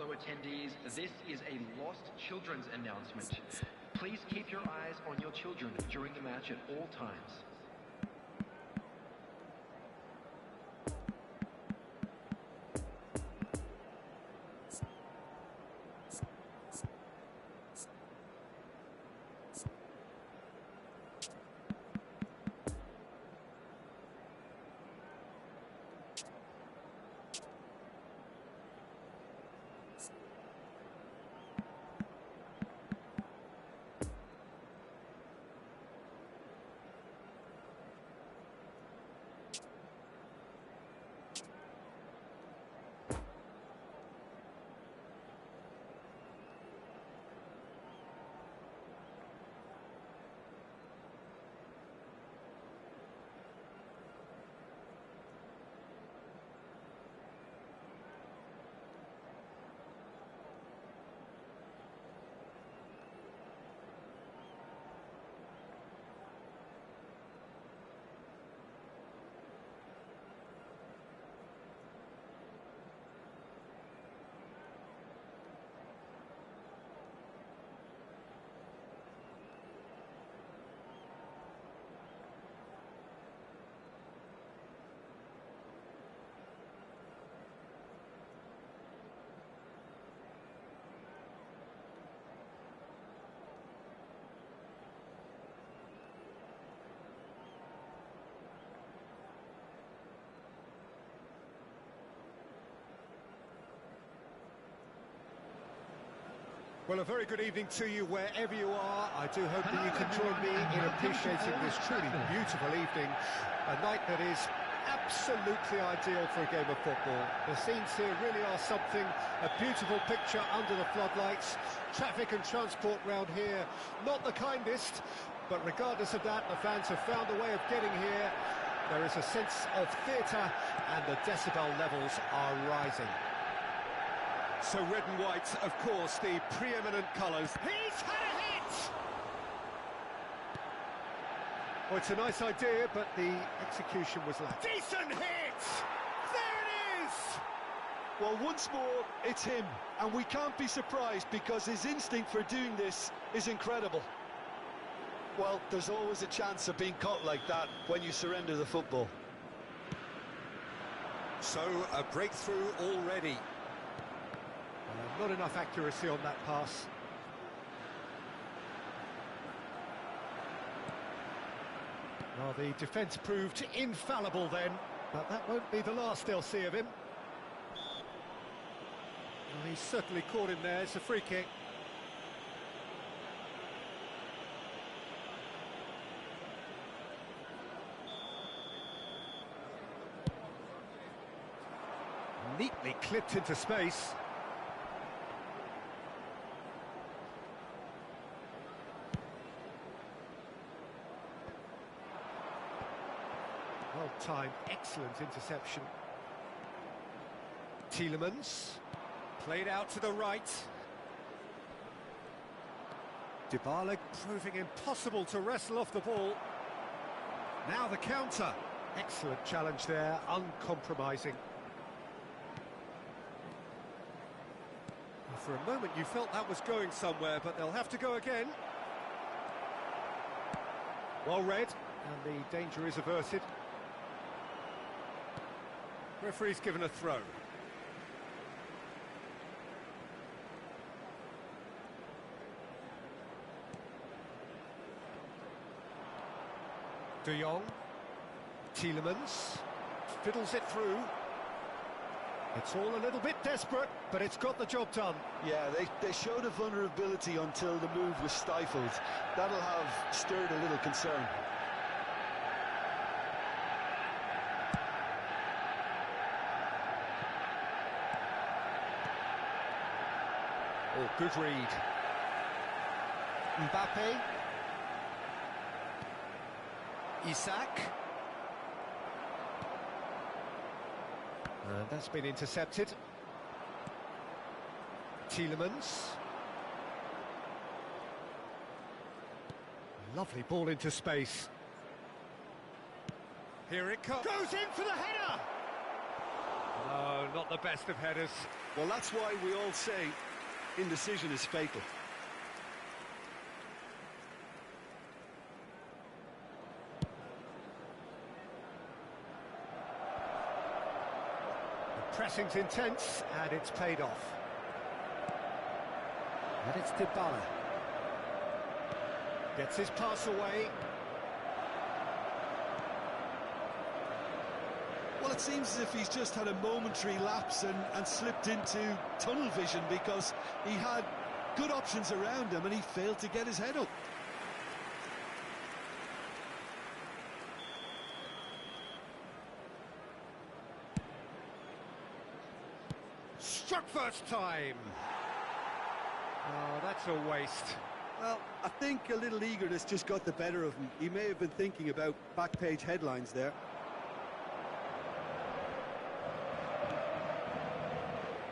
fellow attendees, this is a lost children's announcement. Please keep your eyes on your children during the match at all times. Well, a very good evening to you wherever you are. I do hope that you can join me in appreciating this truly beautiful evening. A night that is absolutely ideal for a game of football. The scenes here really are something, a beautiful picture under the floodlights. Traffic and transport round here, not the kindest, but regardless of that, the fans have found a way of getting here. There is a sense of theatre and the decibel levels are rising. So red and white, of course, the preeminent colours. He's had a hit! Well, it's a nice idea, but the execution was lacking. Decent hit! There it is! Well, once more, it's him. And we can't be surprised because his instinct for doing this is incredible. Well, there's always a chance of being caught like that when you surrender the football. So, a breakthrough already. Not enough accuracy on that pass. Well, the defence proved infallible then, but that won't be the last they'll see of him. Well, he's certainly caught him there. It's a free kick. Neatly clipped into space. Well-timed, excellent interception. Tielemans, played out to the right. Dybala proving impossible to wrestle off the ball. Now the counter. Excellent challenge there, uncompromising. For a moment you felt that was going somewhere, but they'll have to go again. Well read, and the danger is averted. Referee's given a throw. De Jong, Tielemans, fiddles it through. It's all a little bit desperate, but it's got the job done. Yeah, they showed a vulnerability until the move was stifled. That'll have stirred a little concern. Oh, good read. Mbappe. Isak. That's been intercepted. Tielemans. Lovely ball into space. Here it comes. Goes in for the header! Oh, not the best of headers. Well, that's why we all say indecision is fatal. The pressing's intense, and it's paid off. And it's Dybala. Gets his pass away. Well, it seems as if he's just had a momentary lapse and slipped into tunnel vision, because he had good options around him and he failed to get his head up. Struck first time. Oh, that's a waste. Well, I think a little eagerness just got the better of him. He may have been thinking about back-page headlines there.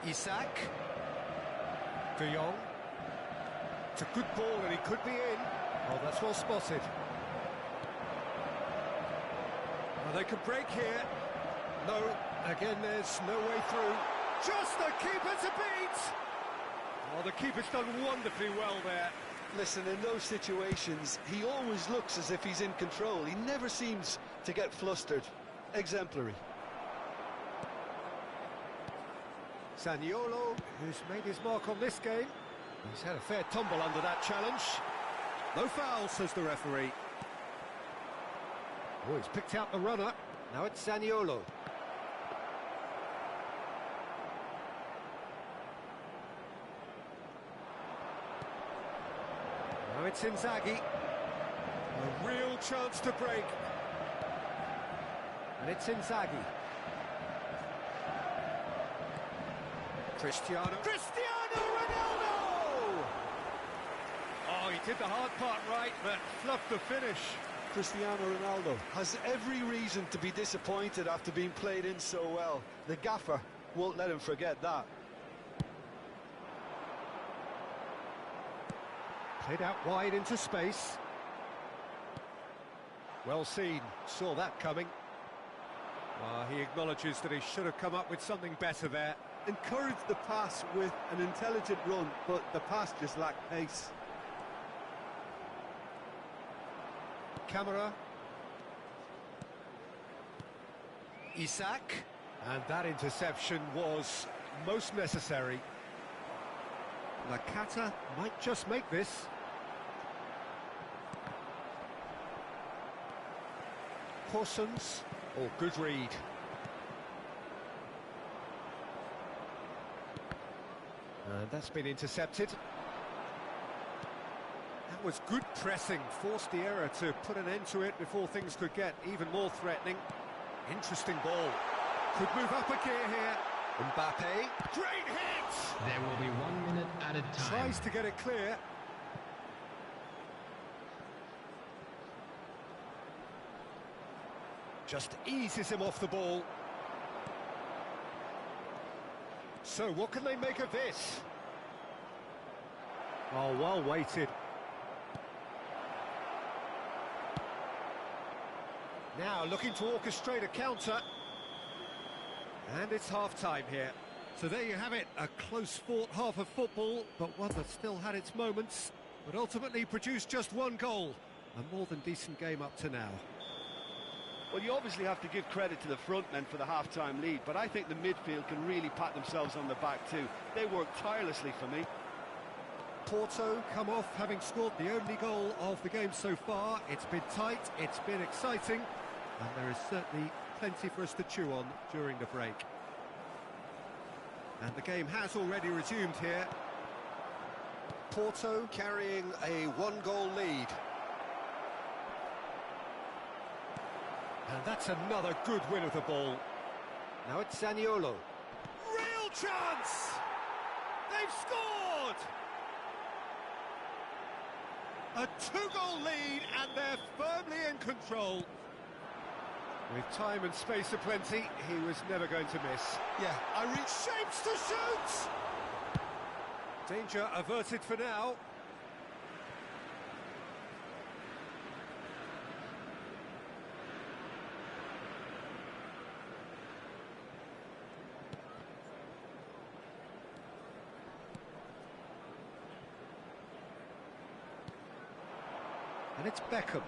Isak. De Jong. It's a good ball and he could be in. Oh, that's well spotted. Well, they could break here. No, again, there's no way through. Just the keeper to beat! Oh, the keeper's done wonderfully well there. Listen, in those situations, he always looks as if he's in control. He never seems to get flustered. Exemplary. Zaniolo, who's made his mark on this game. He's had a fair tumble under that challenge. No foul, says the referee. Oh, he's picked out the runner. Now it's Zaniolo. Now it's Inzaghi. A real chance to break. And it's Inzaghi. Cristiano Ronaldo! Oh, he did the hard part right, but fluffed the finish. Cristiano Ronaldo has every reason to be disappointed after being played in so well. The gaffer won't let him forget that. Played out wide into space. Well seen, saw that coming. He acknowledges that he should have come up with something better there. Encouraged the pass with an intelligent run, but the pass just lacked pace. Camera. Isak. And that interception was most necessary. Nakata might just make this. Horsens. Oh, good read. And that's been intercepted. That was good pressing, forced the error to put an end to it before things could get even more threatening. Interesting ball. Could move up a gear here. Mbappe. Great hit! There will be 1 minute added time. Tries to get it clear. Just eases him off the ball. So what can they make of this? Oh, well weighted. Now looking to orchestrate a counter. And it's half-time here. So there you have it, a close-fought half of football, but one that still had its moments, but ultimately produced just one goal. A more than decent game up to now. Well, you obviously have to give credit to the front men for the half-time lead, but I think the midfield can really pat themselves on the back too. They worked tirelessly for me. Porto come off having scored the only goal of the game so far. It's been tight, it's been exciting, and there is certainly plenty for us to chew on during the break. And the game has already resumed here. Porto carrying a one-goal lead. And that's another good win of the ball. Now it's Zaniolo. Real chance! They've scored! A two-goal lead, and they're firmly in control. With time and space aplenty, he was never going to miss. Yeah, I reach Shapes to shoot! Danger averted for now. And it's Beckham.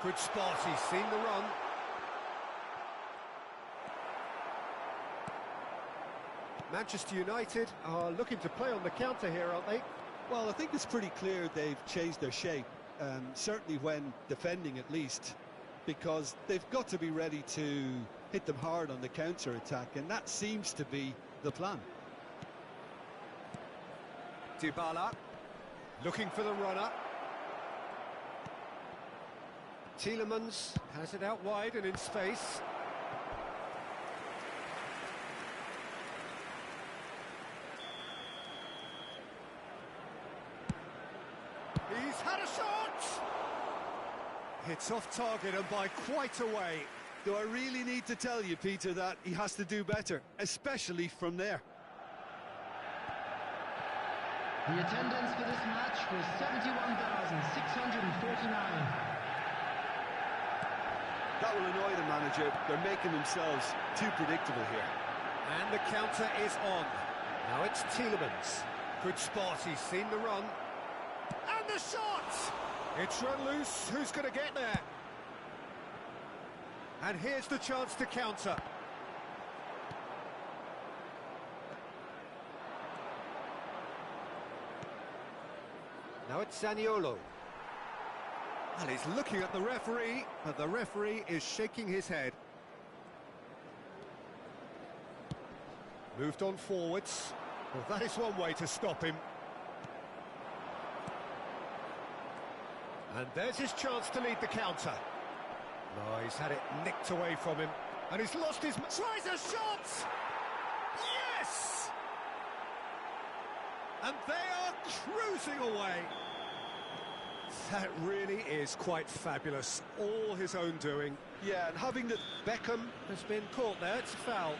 Good spot, he's seen the run. Manchester United are looking to play on the counter here, aren't they? Well, I think it's pretty clear they've changed their shape, certainly when defending at least, because they've got to be ready to hit them hard on the counter-attack, and that seems to be the plan. Dybala, looking for the runner. Tielemans has it out wide and in space. He's had a shot! It's off target and by quite a way. Do I really need to tell you, Peter, that he has to do better, especially from there? The attendance for this match was 71,649. That will annoy the manager. They're making themselves too predictable here. And the counter is on. Now it's Tielemans. Good spot, he's seen the run. And the shot! It's run loose, who's going to get there? And here's the chance to counter. Now it's Zaniolo. And he's looking at the referee, but the referee is shaking his head. Moved on forwards. Well, that is one way to stop him. And there's his chance to lead the counter. No, he's had it nicked away from him. And he's lost his... Tries a shot! Yes! And they are cruising away. That really is quite fabulous. All his own doing. Yeah, and having the... Beckham has been caught there. It's a foul.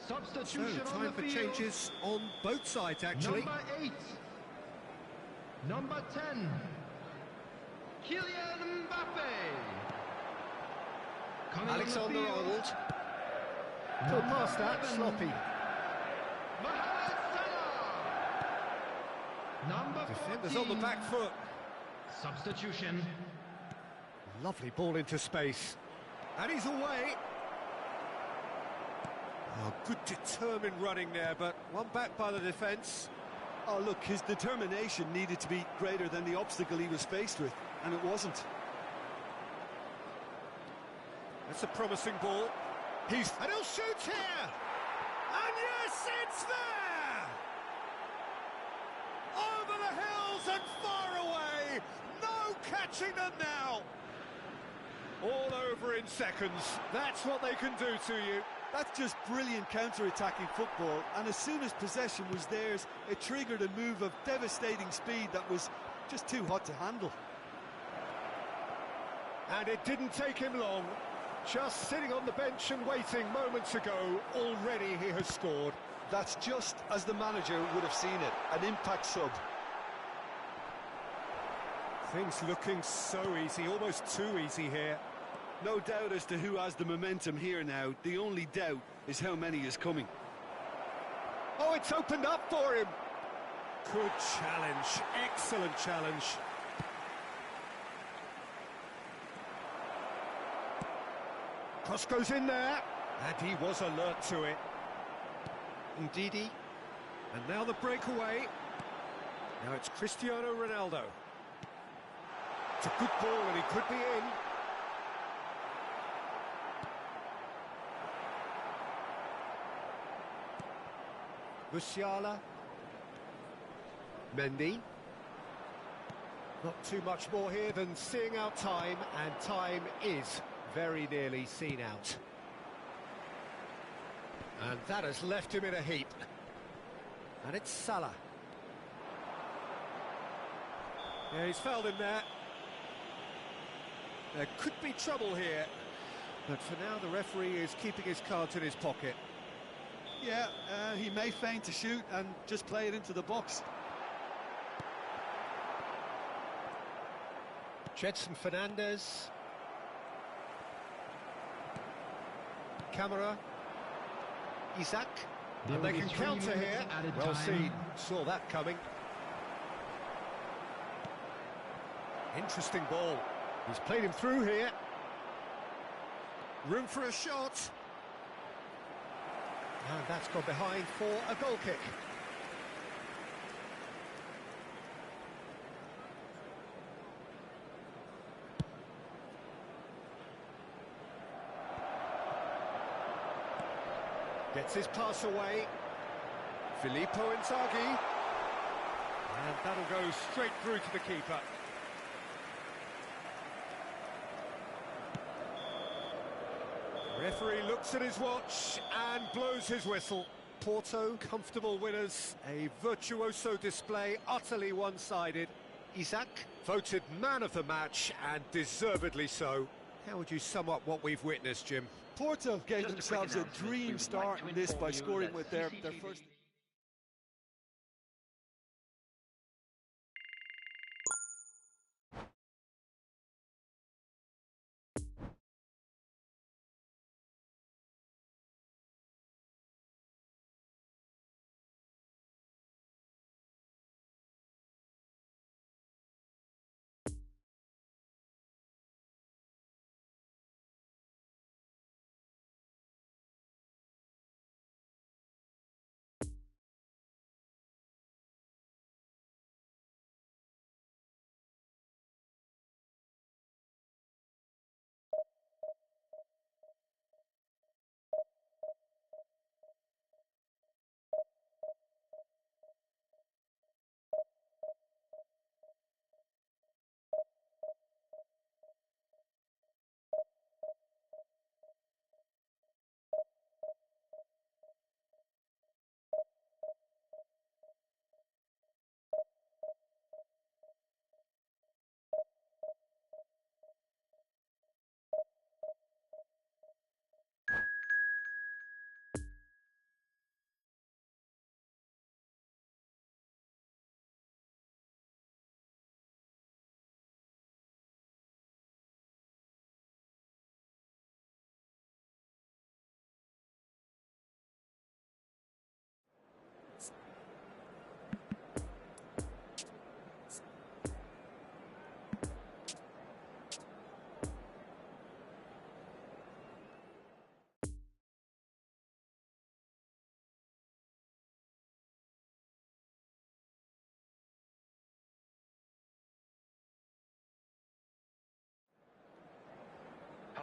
Substitution So, on time the for field. changes on both sides, actually. Number 8. Number 10. Kylian Mbappe. Coming Alexander on the field. Arnold. Pull Number past that, 11. sloppy. Mohamed Salah. Number Defenders 14. on the back foot. Substitution. Lovely ball into space. And he's away. Oh, good determined running there, but one back by the defence. Oh, look, his determination needed to be greater than the obstacle he was faced with, and it wasn't. That's a promising ball. And he'll shoot here! And yes, it's there! Over the hills and far away! No catching them now! All over in seconds. That's what they can do to you. That's just brilliant counter-attacking football, and as soon as possession was theirs, it triggered a move of devastating speed that was just too hot to handle. And it didn't take him long. Just sitting on the bench and waiting moments ago, already he has scored. That's just as the manager would have seen it, an impact sub. Things looking so easy, almost too easy here. No doubt as to who has the momentum here now. The only doubt is how many is coming. Oh, it's opened up for him. Good challenge, excellent challenge. Cross goes in there, and he was alert to it. Ndidi, and now the breakaway. Now it's Cristiano Ronaldo. It's a good ball, and he could be in. Musiala. Mendy. Not too much more here than seeing out time, and time is very nearly seen out. And that has left him in a heap. And it's Salah. Yeah, he's fouled him there. There could be trouble here. But for now, the referee is keeping his cards in his pocket. Yeah, he may feign to shoot and just play it into the box. Jetson Fernandez. Camera. Isaac. And they can counter here. Well seen. Saw that coming. Interesting ball. He's played him through here. Room for a shot. And that's gone behind for a goal kick. Gets his pass away. Filippo Inzaghi. And that'll go straight through to the keeper. Referee looks at his watch and blows his whistle. Porto, comfortable winners. A virtuoso display, utterly one-sided. Isaac, voted man of the match, and deservedly so. How would you sum up what we've witnessed, Jim? Porto gave Just a themselves quick a announcement. We dream would start like to in this inform by you scoring that with their CCTV first...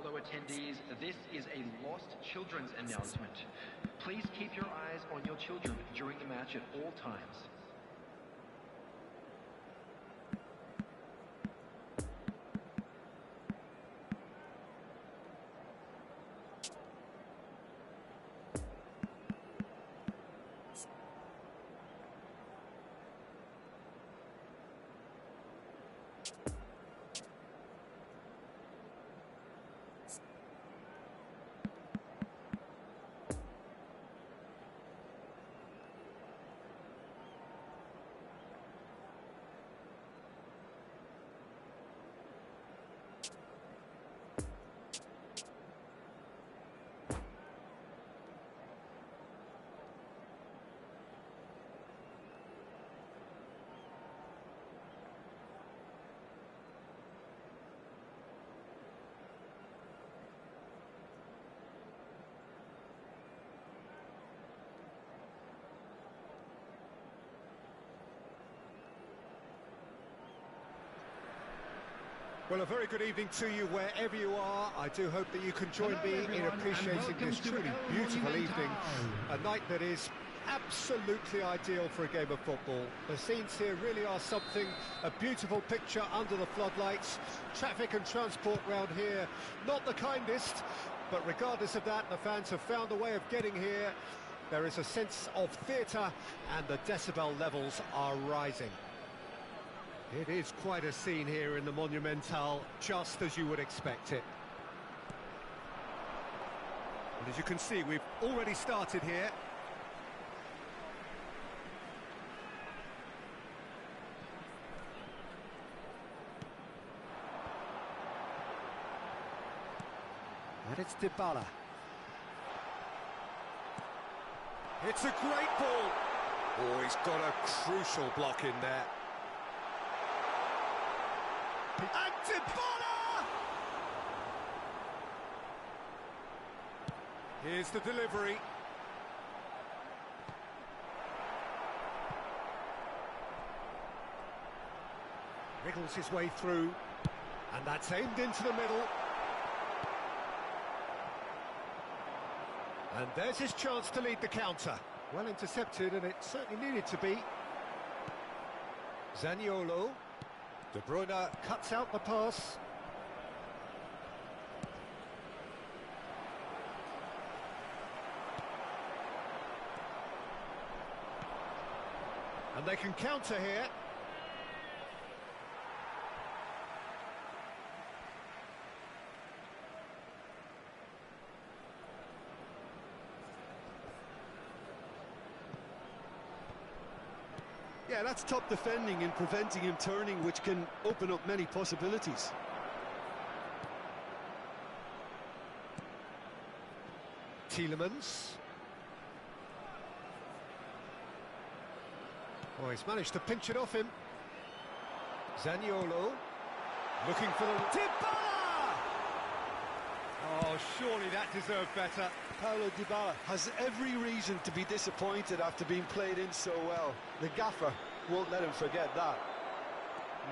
Hello attendees, this is a lost children's announcement. Please keep your eyes on your children during the match at all times. Well, a very good evening to you wherever you are. I do hope that you can join me in appreciating this truly beautiful evening. A night that is absolutely ideal for a game of football. The scenes here really are something, a beautiful picture under the floodlights. Traffic and transport round here, not the kindest, but regardless of that, the fans have found a way of getting here. There is a sense of theatre, and the decibel levels are rising. It is quite a scene here in the Monumental, just as you would expect it. And as you can see, we've already started here. And it's Dybala. It's a great ball. Oh, he's got a crucial block in there. And Dybala! Here's the delivery. Wriggles his way through. And that's aimed into the middle. And there's his chance to lead the counter. Well intercepted, and it certainly needed to be. Zaniolo. De Bruyne cuts out the pass. And they can counter here. Yeah, that's top defending and preventing him turning, which can open up many possibilities. Tielemans. Oh, he's managed to pinch it off him. Zaniolo. Looking for the... Dybala! Oh, surely that deserved better. Paulo Dybala has every reason to be disappointed after being played in so well. The gaffer won't let him forget that.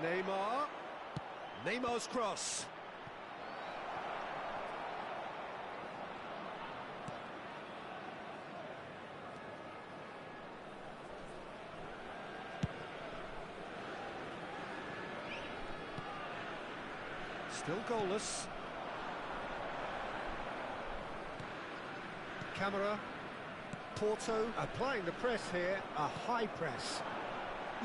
Neymar. Neymar's cross. Still goalless. Camera. Porto applying the press here, a high press.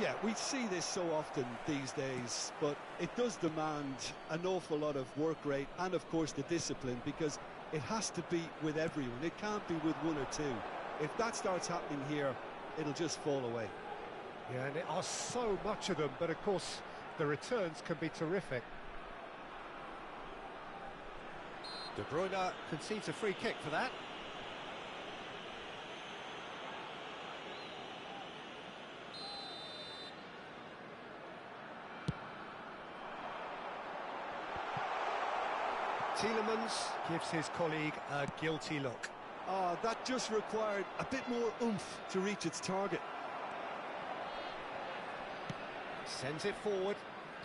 Yeah, we see this so often these days, but it does demand an awful lot of work rate and, of course, the discipline, because it has to be with everyone. It can't be with one or two. If that starts happening here, it'll just fall away. Yeah, and there are so much of them, but of course, the returns can be terrific. De Bruyne concedes a free kick for that. Tielemans gives his colleague a guilty look. Oh, that just required a bit more oomph to reach its target. Sends it forward.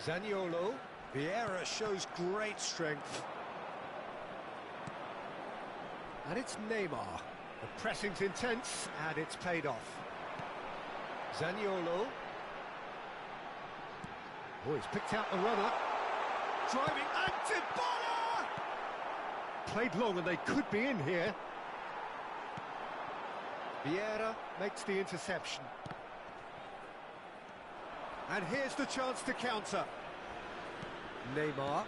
Zaniolo. Vieira shows great strength. And it's Neymar. The pressing's intense, and it's paid off. Zaniolo. Oh, he's picked out the runner. Driving, and Dybala! Played long, and they could be in here. Vieira makes the interception. And here's the chance to counter. Neymar.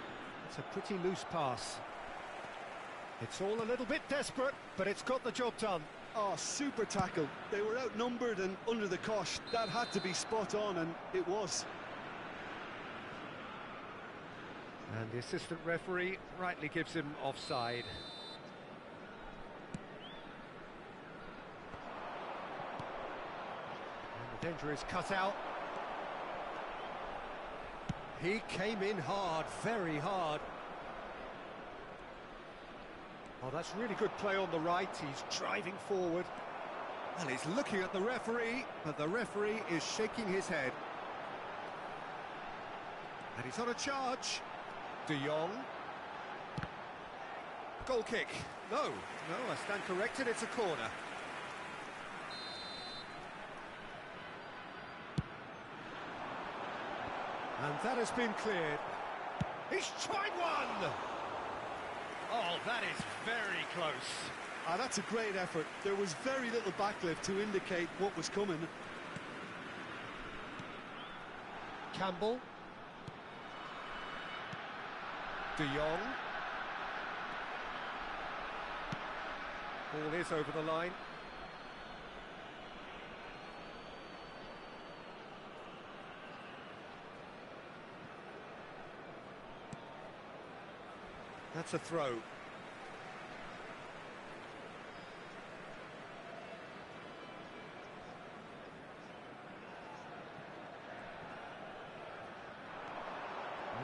It's a pretty loose pass. It's all a little bit desperate, but it's got the job done. Oh, super tackle. They were outnumbered and under the cosh. That had to be spot on, and it was. And the assistant referee rightly gives him offside. And the danger is cut out. He came in hard, very hard. Oh, that's really good play on the right. He's driving forward. And he's looking at the referee, but the referee is shaking his head. And he's on a charge. De Jong. Goal kick. No, I stand corrected, it's a corner. And that has been cleared. He's tried one! Oh, that is very close. Ah, that's a great effort. There was very little backlift to indicate what was coming. Campbell. De Jong. Ball is over the line. That's a throw.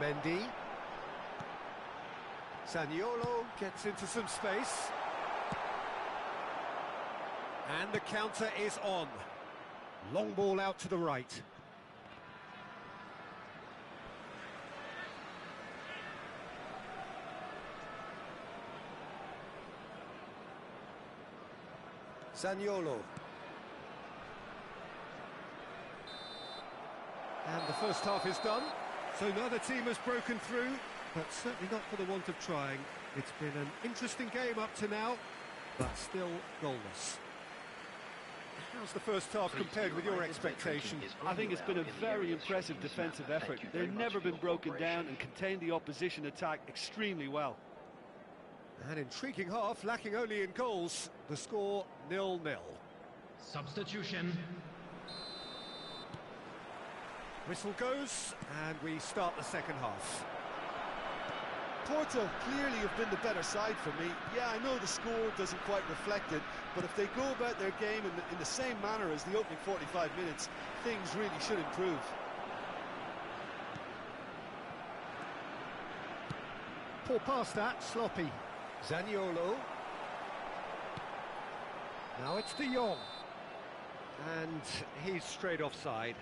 Mendy. Zaniolo gets into some space. And the counter is on. Long ball out to the right. Zaniolo. And the first half is done. So neither team has broken through, but certainly not for the want of trying. It's been an interesting game up to now, but still goalless. How's the first half compared with your expectation? I think it's been a very impressive defensive effort. They've never been broken down and contained the opposition attack extremely well. An intriguing half, lacking only in goals. The score 0-0. Substitution. Whistle goes, and we start the second half. Porto clearly have been the better side for me. Yeah, I know the score doesn't quite reflect it, but if they go about their game in the same manner as the opening 45 minutes, things really should improve. Poor pass that, sloppy. Zaniolo. Now it's De Jong. And he's straight offside.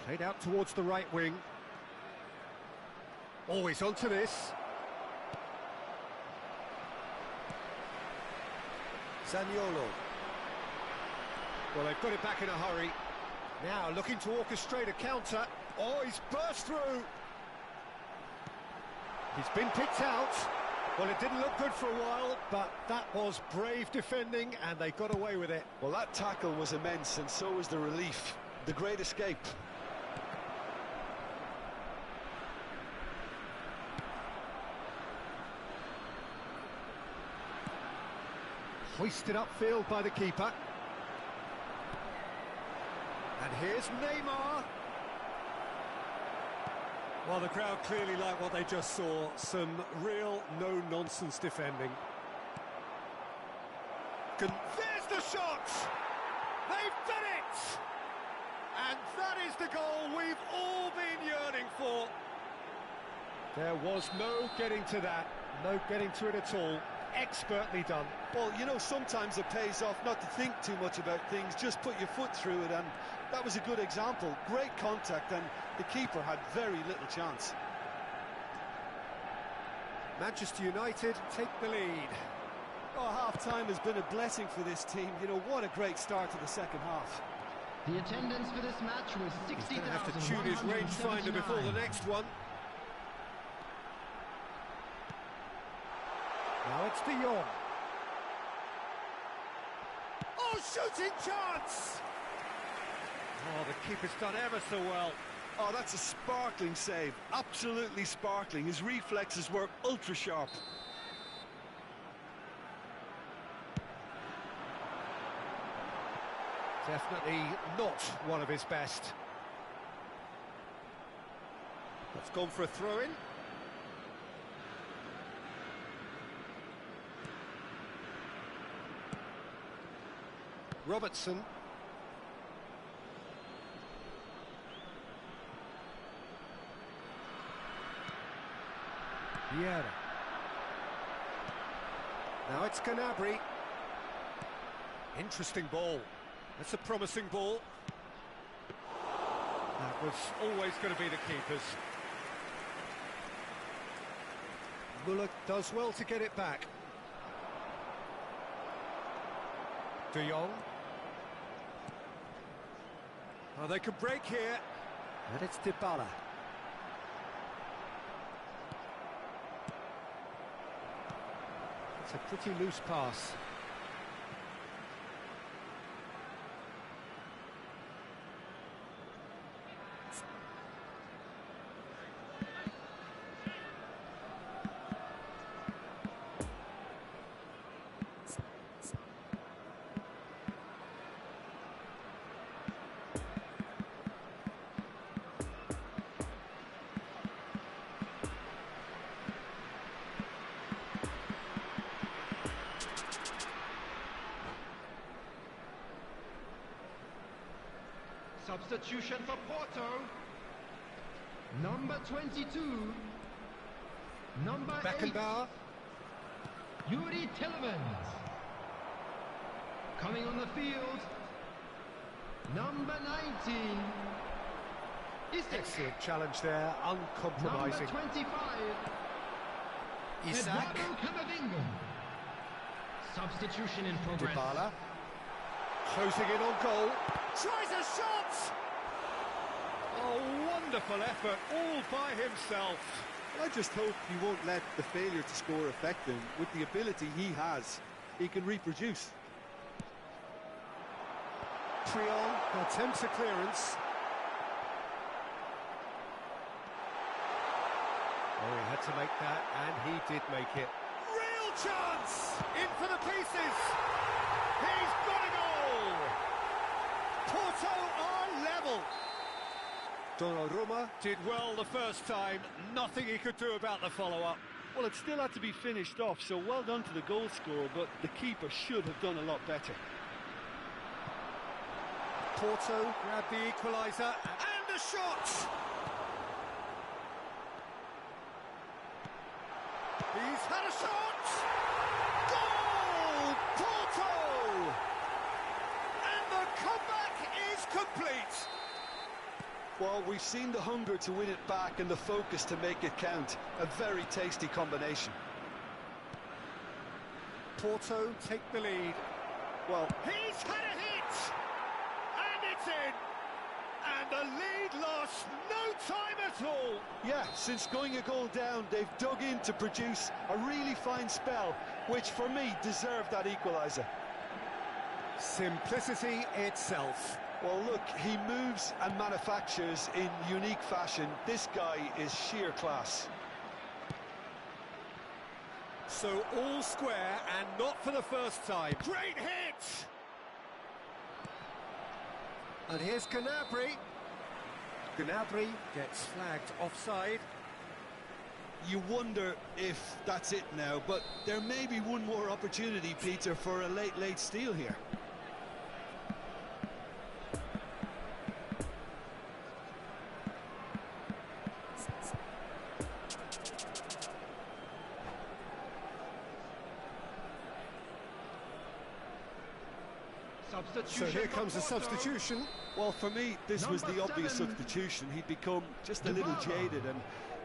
Played out towards the right wing. Always onto this. Zaniolo. Well, they've got it back in a hurry. Now looking to orchestrate a counter. Oh, he's burst through. He's been picked out. Well, it didn't look good for a while, but that was brave defending, and they got away with it. Well, that tackle was immense, and so was the relief. The great escape. Hoisted upfield by the keeper. And here's Neymar. Well, the crowd clearly like what they just saw. Some real no-nonsense defending. There's the shot! They've done it! And that is the goal we've all been yearning for. There was no getting to that. No getting to it at all. Expertly done. Well, you know, sometimes it pays off not to think too much about things, just put your foot through it, and that was a good example. Great contact, and the keeper had very little chance. Manchester United take the lead. Oh, half-time has been a blessing for this team. You know, what a great start to the second half. The attendance for this match was 60,179. He's going to have to tune his rangefinder before the next one. Now it's De Jong. Oh, shooting chance! Oh, the keeper's done ever so well. Oh, that's a sparkling save. Absolutely sparkling. His reflexes were ultra-sharp. Definitely not one of his best. That's gone for a throw-in. Robertson. Vieira. Now it's Gnabry. Interesting ball. That's a promising ball. That was always going to be the keeper's. Muller does well to get it back. De Jong. Oh, they could break here. And it's Dybala. It's a pretty loose pass. Substitution for Porto. Number 22. Number 8. Beckenbauer. Yuri Tillemans. Coming on the field. Number 19. Excellent challenge there, uncompromising. Number 25. Isak. Eduardo Camavinga. Substitution in progress. Dybala. Closing in on goal. Tries a shot! Oh, wonderful effort, all by himself. I just hope he won't let the failure to score affect him. With the ability he has, he can reproduce. Trion attempts a clearance. Oh, he had to make that, and he did make it. Real chance! In for the pieces! He's got a goal! Porto are level! Donnarumma. Did well the first time, nothing he could do about the follow-up. Well, it still had to be finished off, so well done to the goal scorer, but the keeper should have done a lot better. Porto grabbed the equaliser, and a shot! He's had a shot! Goal! Porto! And the comeback is complete! Well, we've seen the hunger to win it back and the focus to make it count. A very tasty combination. Porto take the lead. Well, He's had a hit! And it's in! And the lead lost no time at all! yeah, since going a goal down, they've dug in to produce a really fine spell, which for me deserved that equaliser. Simplicity itself. Well, look, he moves and manufactures in unique fashion. This guy is sheer class. So all square and not for the first time. Great hit! And here's Gnabry. Gnabry gets flagged offside. You wonder if that's it now, but there may be one more opportunity, Peter, for a late steal here. So here comes a substitution. Well, for me, this was the obvious substitution. He'd become just a little jaded, and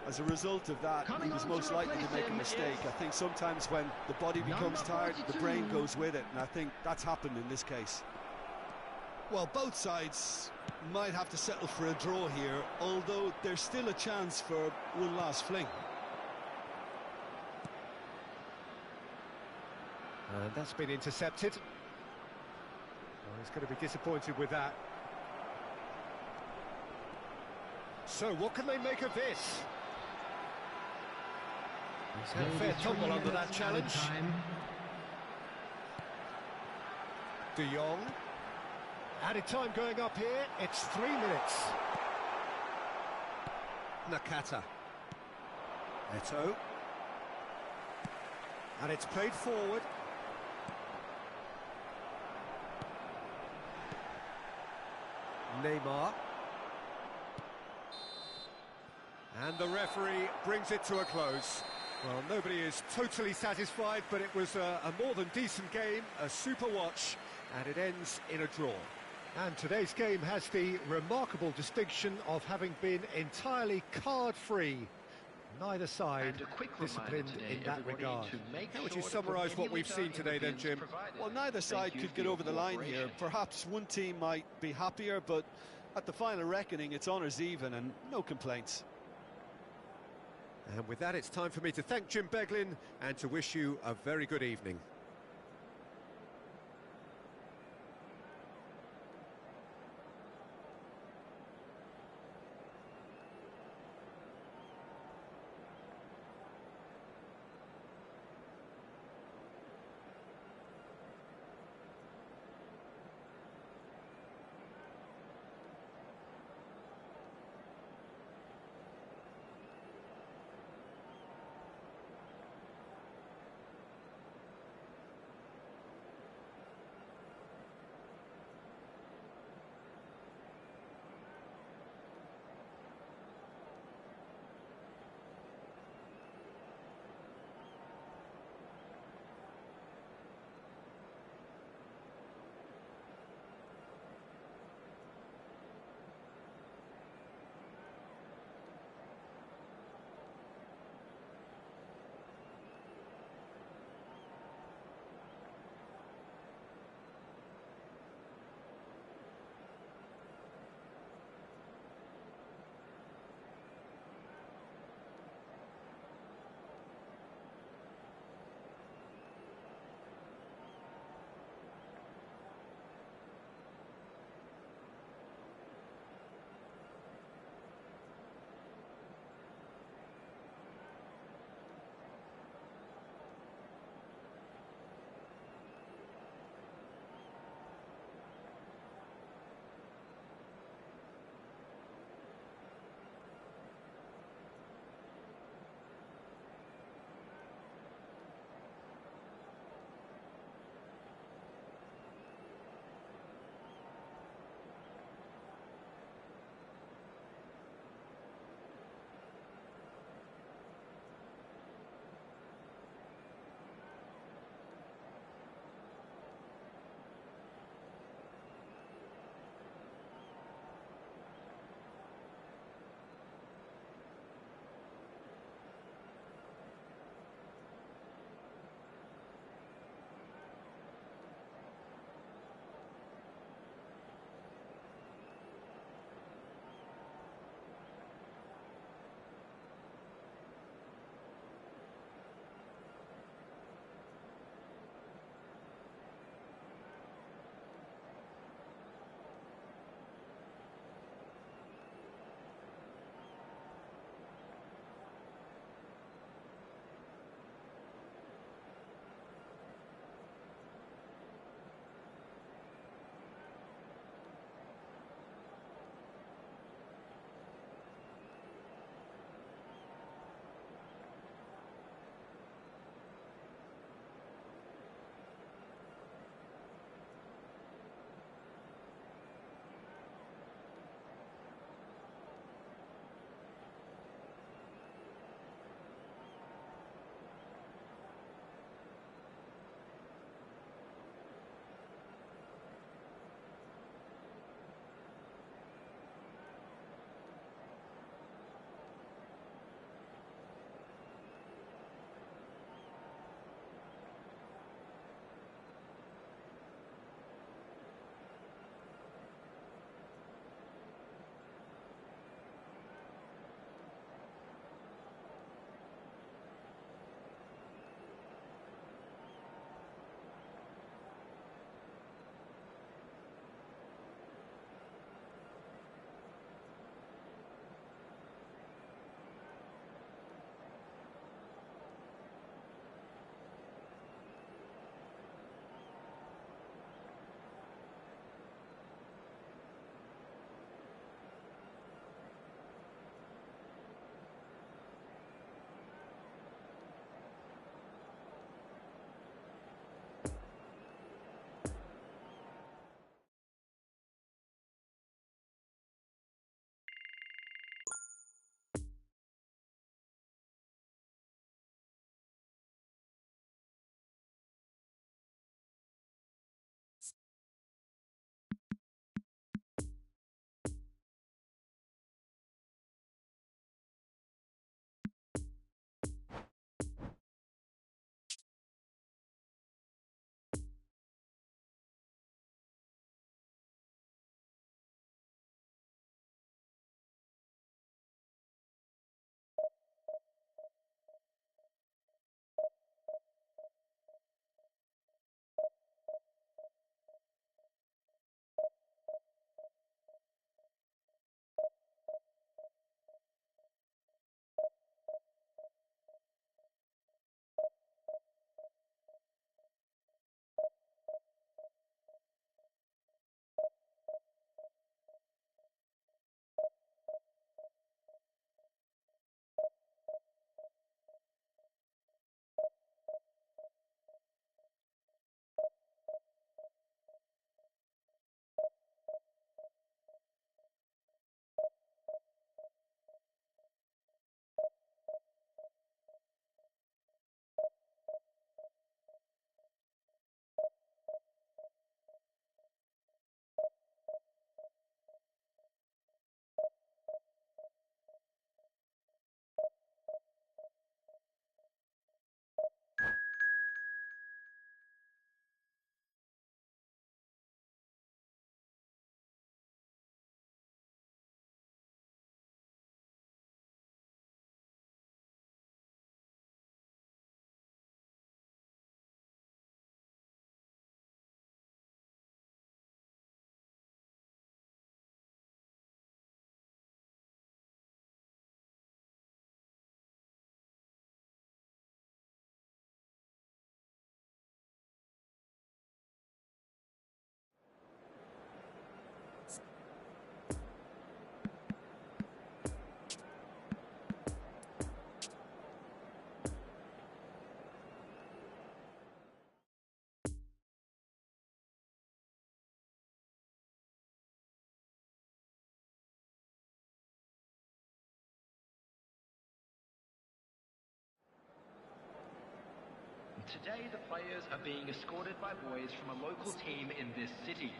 as a result of that, he was most likely to make a mistake. I think sometimes when the body becomes tired, the brain goes with it, and I think that's happened in this case. Well, both sides might have to settle for a draw here, although there's still a chance for one last fling. And that's been intercepted. Well, he's going to be disappointed with that. So, what can they make of this? He's had a fair tumble under that challenge. De Jong. Added time going up here. It's 3 minutes. Nakata. Eto'o. And it's played forward. Neymar. And the referee brings it to a close. Well, nobody is totally satisfied, but it was a more than decent game, a super watch, and it ends in a draw. And today's game has the remarkable distinction of having been entirely card-free. Neither side disciplined in that regard. How would you summarise what we've seen today then, Jim? Well, neither side could get over the line here. Perhaps one team might be happier, but at the final reckoning, it's honours even and no complaints. And with that, it's time for me to thank Jim Beglin and to wish you a very good evening. Today, the players are being escorted by boys from a local team in this city.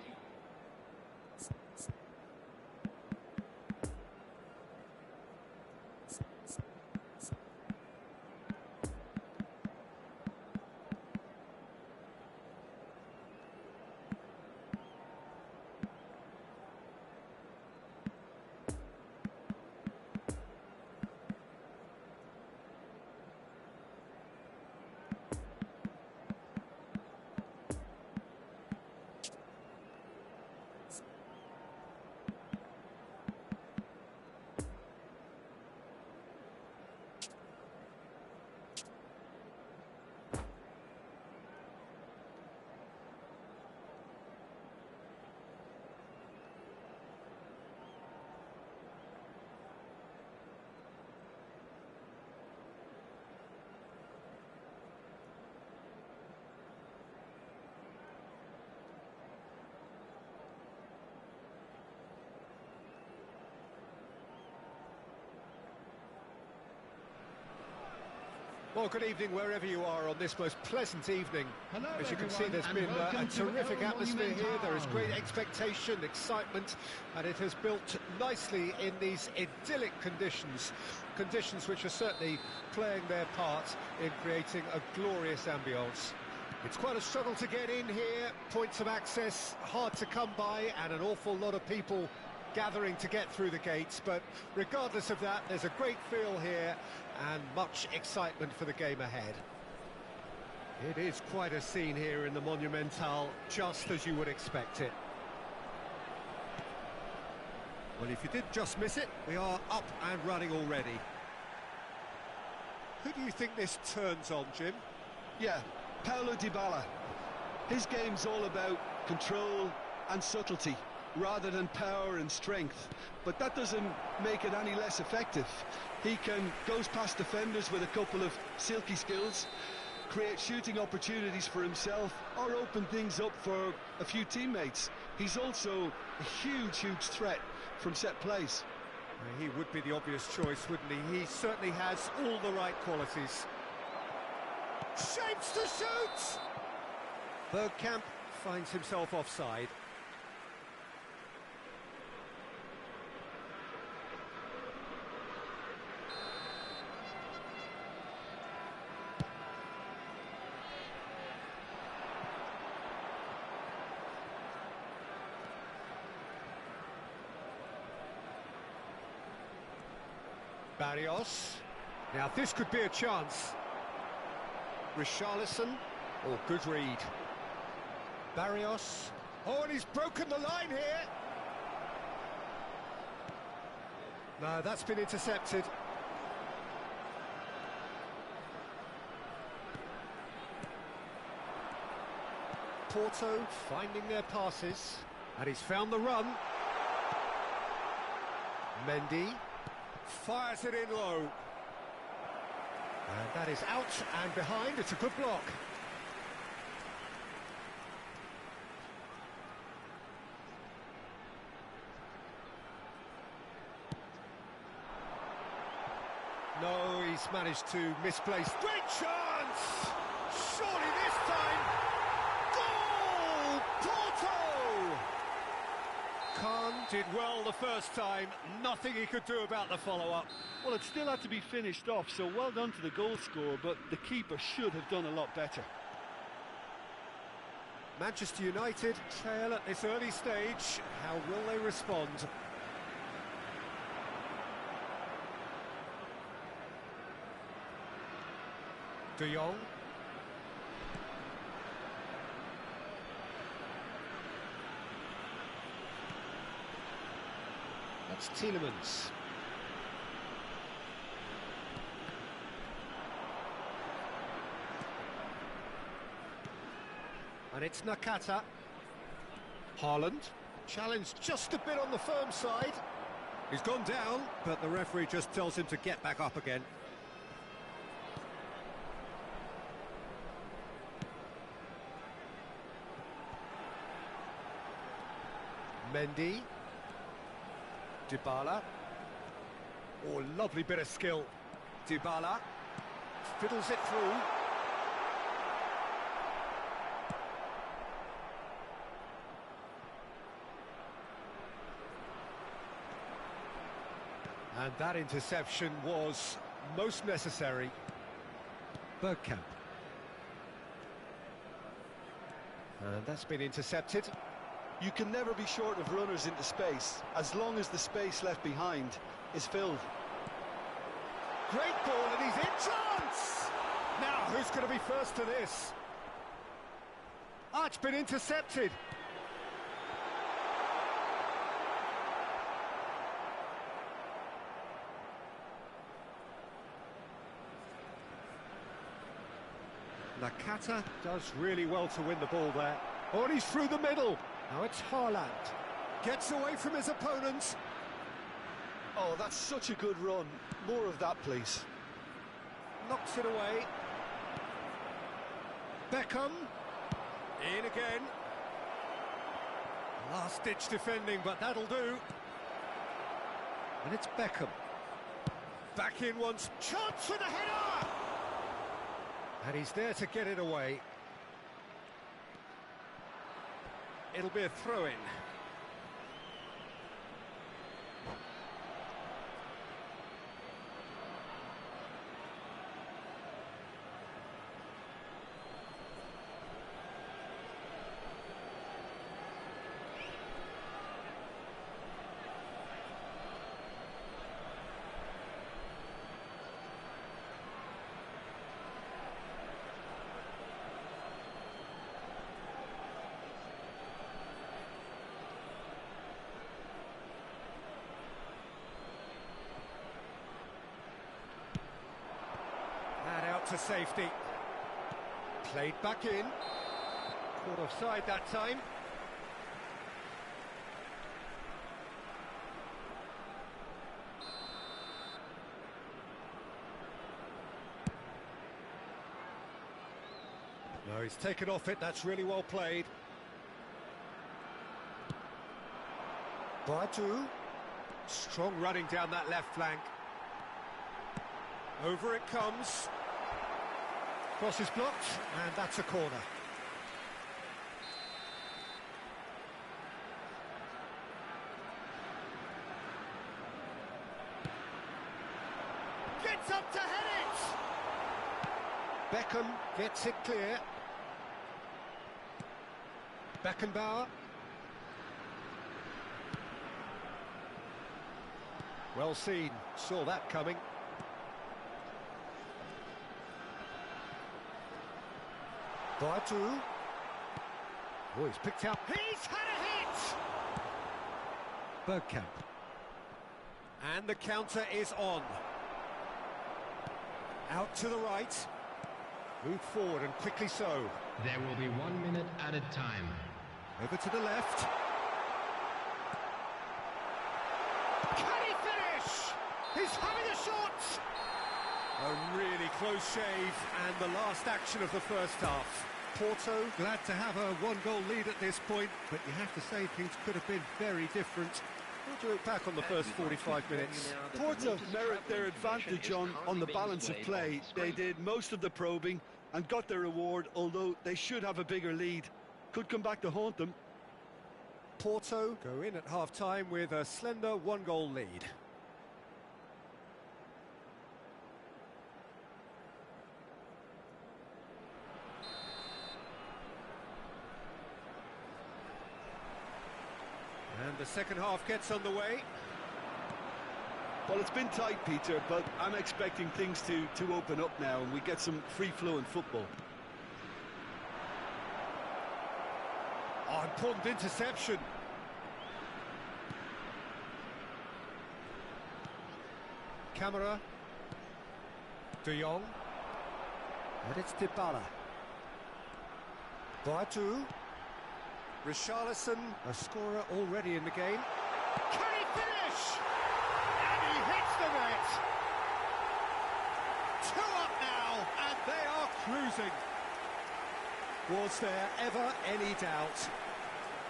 Well, good evening wherever you are on this most pleasant evening. Hello, As you can see, everyone, there's and been a welcome to terrific El atmosphere here. There is Monumental. great expectation, excitement, and it has built nicely in these idyllic conditions. Conditions which are certainly playing their part in creating a glorious ambience. It's quite a struggle to get in here, points of access hard to come by, and an awful lot of people gathering to get through the gates, but regardless of that, there's a great feel here and much excitement for the game ahead. It is quite a scene here in the Monumental, just as you would expect it. Well, if you did just miss it, we are up and running already. Who do you think this turns on, Jim? Yeah, Paulo Dybala. His game's all about control and subtlety, rather than power and strength, but that doesn't make it any less effective. He goes past defenders with a couple of silky skills, create shooting opportunities for himself, or open things up for a few teammates. He's also a huge threat from set plays. He would be the obvious choice, wouldn't he? He certainly has all the right qualities. Shapes to shoot! Bergkamp finds himself offside. Barrios. Now this could be a chance. Richarlison. Oh, good read. Barrios. Oh, and he's broken the line here. No, that's been intercepted. Porto finding their passes. And he's found the run. Mendy. Fires it in low. And that is out and behind. It's a good block. No, he's managed to misplace. Great chance! Surely this time. Goal! Porto! Khan did well the first time. Nothing he could do about the follow-up. Well, it still had to be finished off, so well done to the goal scorer, but the keeper should have done a lot better. Manchester United trail at this early stage. How will they respond? De Jong. That's Tielemans. And it's Nakata. Haaland. Challenged just a bit on the firm side. He's gone down, but the referee just tells him to get back up again. Mendy. Dybala. Oh, lovely bit of skill. Dybala. Fiddles it through. And that interception was most necessary. Bergkamp. And that's been intercepted. You can never be short of runners into space, as long as the space left behind is filled. Great ball, and he's in chance! Now, who's going to be first to this? Ah, it's been intercepted. Nakata. Does really well to win the ball there. Oh, and he's through the middle. Now it's Haaland. Gets away from his opponents. Oh, that's such a good run. More of that, please. Knocks it away. Beckham. In again. Last-ditch defending, but that'll do. And it's Beckham. Back in once. Chance for the header! And he's there to get it away. It'll be a throw-in. To safety. Played back in. Caught offside that time. No, he's taken off it. That's really well played. Badu. Strong running down that left flank. Over it comes. Cross is blocked, and that's a corner. Gets up to head it! Beckham gets it clear. Beckenbauer. Well seen, saw that coming. Badu. Oh, he's picked out. He's had a hit! Bergkamp. And the counter is on. Out to the right. Move forward, and quickly so. There will be 1 minute added time. Over to the left. Can he finish? He's having a shot! A really close shave, and the last action of the first half. Porto Glad to have a one-goal lead at this point, but you have to say things could have been very different. What do you look back on the first 45 minutes? Porto merit their advantage on the balance of play. They did most of the probing and got their reward, although they should have a bigger lead. Could come back to haunt them. Porto go in at half-time with a slender one-goal lead. And the second half gets underway. Well, it's been tight, Peter, but I'm expecting things to open up now and we get some free-flowing football. Oh, important interception. Camera. De Jong. And it's Dybala. Badu. Richarlison, a scorer already in the game. Can he finish? And he hits the net. 2 up now, and they are cruising. Was there ever any doubt?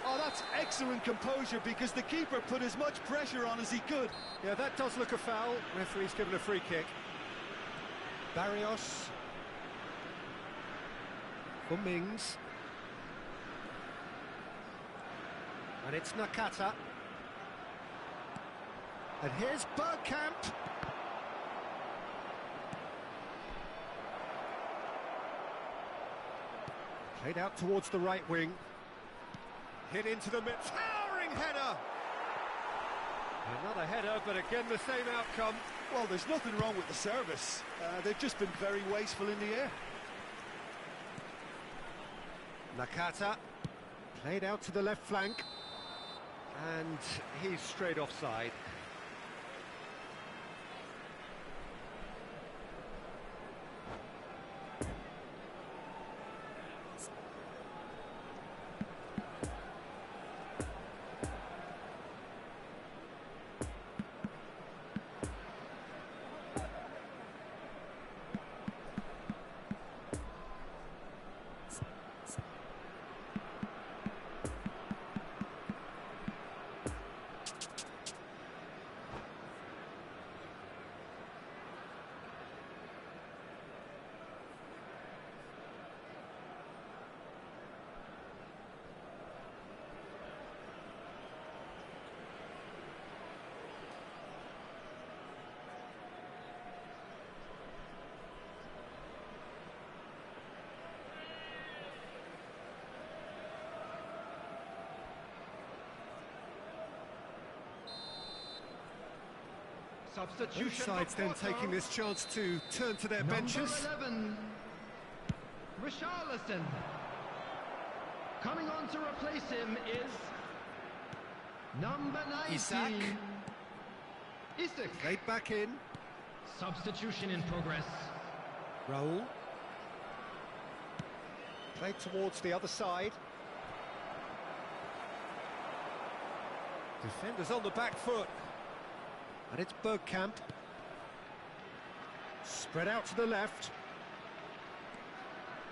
Oh, that's excellent composure because the keeper put as much pressure on as he could. Yeah, that does look a foul. Referee's given a free kick. Barrios. For Mings. And it's Nakata. And here's Bergkamp. Played out towards the right wing. Hit into the mid. Towering header! Another header, but again the same outcome. Well, there's nothing wrong with the service. They've just been very wasteful in the air. Nakata. Played out to the left flank. And he's straight offside. Substitution. Both sides then taking this chance to turn to their benches. Number 11, Richarlison. Coming on to replace him is number 90. Isak. Isak. Played back in. Substitution in progress. Raul. Played towards the other side. Defenders on the back foot. And it's Bergkamp. Spread out to the left.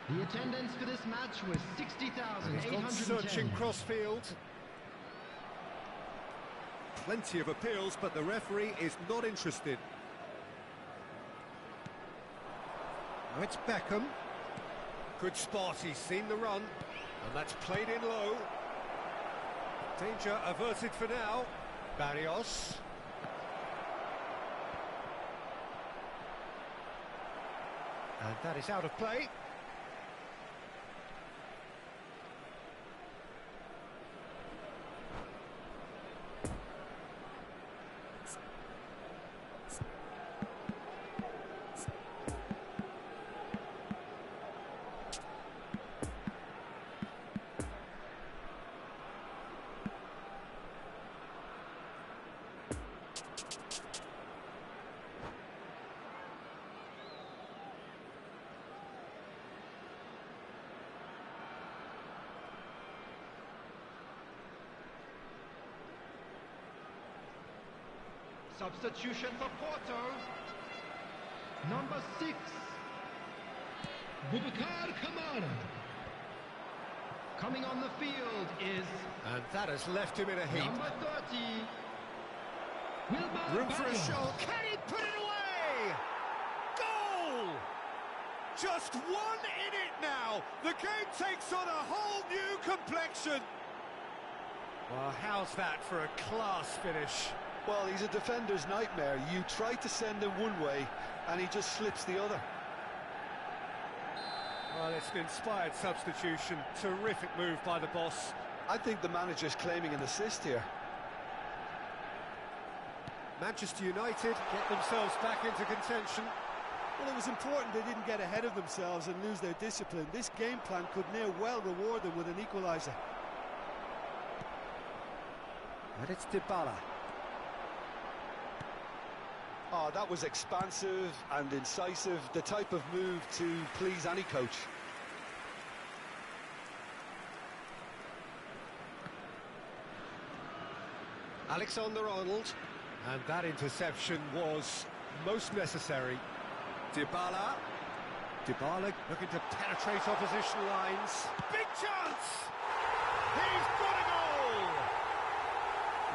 The attendance for this match was He's gone 60,810. searching crossfield. Plenty of appeals, but the referee is not interested. Now it's Beckham. Good spot, he's seen the run. And that's played in low. Danger averted for now. Barrios. And that is out of play. Substitution for Porto. Number 6, Boubacar Kamara. Coming on the field is And that has left him in a heap. number 30, Wilmar Room for a Barrios. shot. Can he put it away? Goal! Just one in it now. The game takes on a whole new complexion. Well, how's that for a class finish? Well, he's a defender's nightmare. You try to send him one way, and he just slips the other. Well, it's an inspired substitution. Terrific move by the boss. I think the manager's claiming an assist here. Manchester United get themselves back into contention. Well, it was important they didn't get ahead of themselves and lose their discipline. This game plan could near well reward them with an equaliser. And it's Dybala. Oh, that was expansive and incisive, the type of move to please any coach. Alexander-Arnold. And that interception was most necessary. Dybala. Dybala looking to penetrate opposition lines. Big chance! He's got a goal!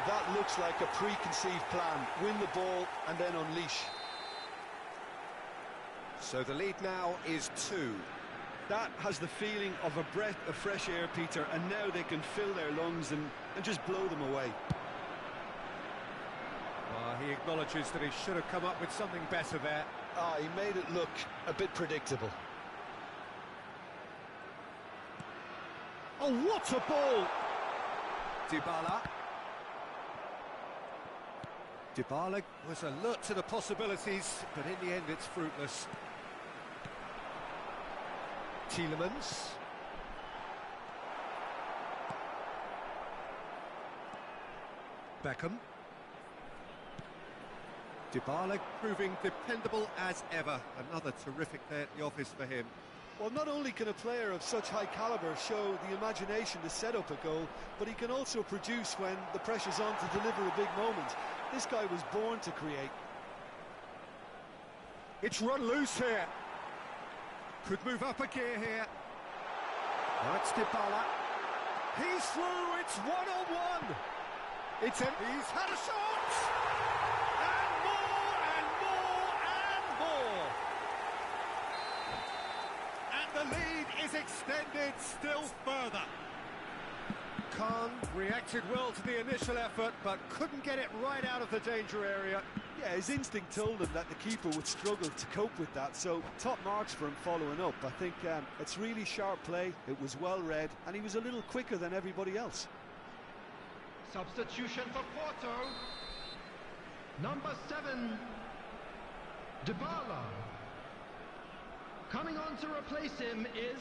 That looks like a preconceived plan. Win the ball and then unleash. So the lead now is 2. That has the feeling of a breath of fresh air, Peter, and now they can fill their lungs and just blow them away. He He acknowledges that he should have come up with something better there. Ah, he made it look a bit predictable. Oh, what a ball! Dybala. Dybala was alert to the possibilities, but in the end it's fruitless. Tielemans. Beckham. Dybala proving dependable as ever. Another terrific day at the office for him. Well, not only can a player of such high calibre show the imagination to set up a goal, but he can also produce when the pressure's on to deliver a big moment. This guy was born to create. It's run loose here. Could move up a gear here. Now it's Dybala. He's through, it's one-on-one. He's had a shot! And more, and more, and more! And the lead is extended still further. Khan reacted well to the initial effort, but couldn't get it right out of the danger area. Yeah, his instinct told him that the keeper would struggle to cope with that, so top marks for him following up. I think it's really sharp play, it was well read, and he was a little quicker than everybody else. Substitution for Porto. Number 7, Dybala. Coming on to replace him is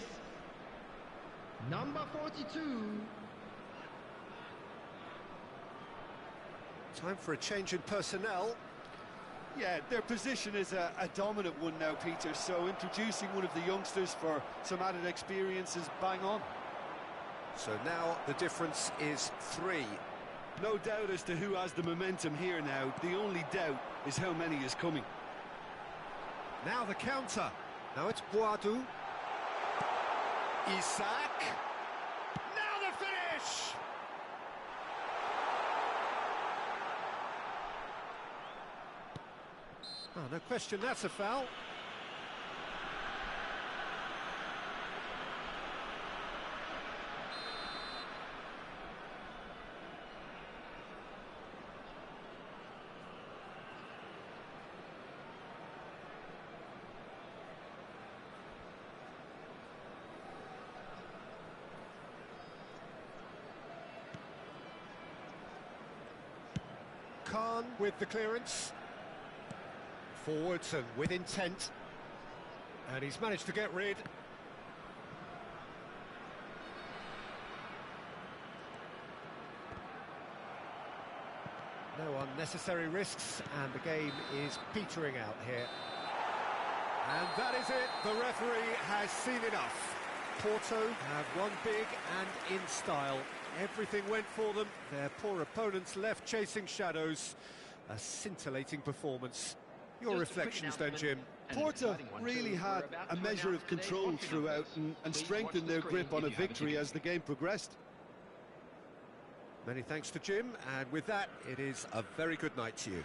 number 42. Time for a change in personnel. Yeah, their position is a dominant one now, Peter, so introducing one of the youngsters for some added experience is bang on. So now the difference is 3. No doubt as to who has the momentum here now. The only doubt is how many is coming. Now the counter. Now it's Boadu. Isak. Now the finish! Oh, no question, that's a foul. Khan with the clearance. Forwards and with intent. And he's managed to get rid. No unnecessary risks, and the game is petering out here. And that is it. The referee has seen enough. Porto have won big and in style. Everything went for them. Their poor opponents left chasing shadows. A scintillating performance. Your reflections then, Jim? Porto really had a measure of control throughout and strengthened their grip on a victory as the game progressed. Many thanks to Jim, and with that, it is a very good night to you.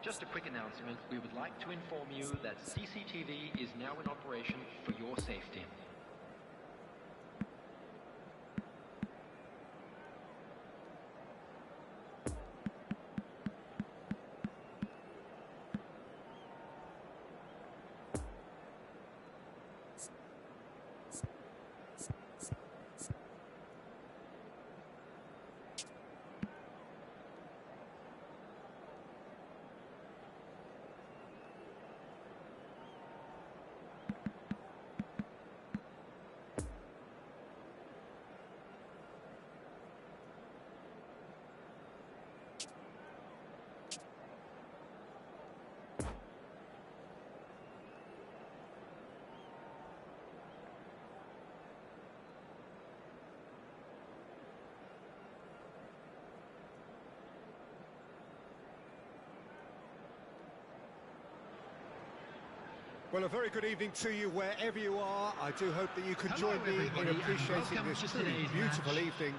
Just a quick announcement. We would like to inform you that CCTV is now in operation for your safety. Well, a very good evening to you wherever you are. I do hope that you can join me in appreciating this truly beautiful evening.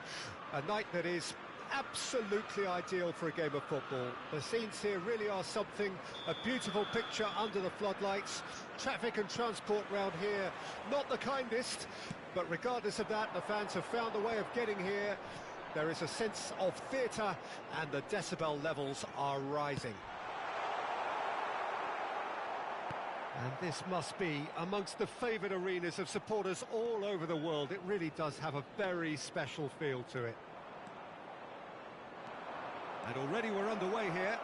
A night that is absolutely ideal for a game of football. The scenes here really are something, a beautiful picture under the floodlights. Traffic and transport round here, not the kindest, but regardless of that, the fans have found a way of getting here. There is a sense of theatre and the decibel levels are rising. And this must be amongst the favoured arenas of supporters all over the world. It really does have a very special feel to it. And already we're underway here.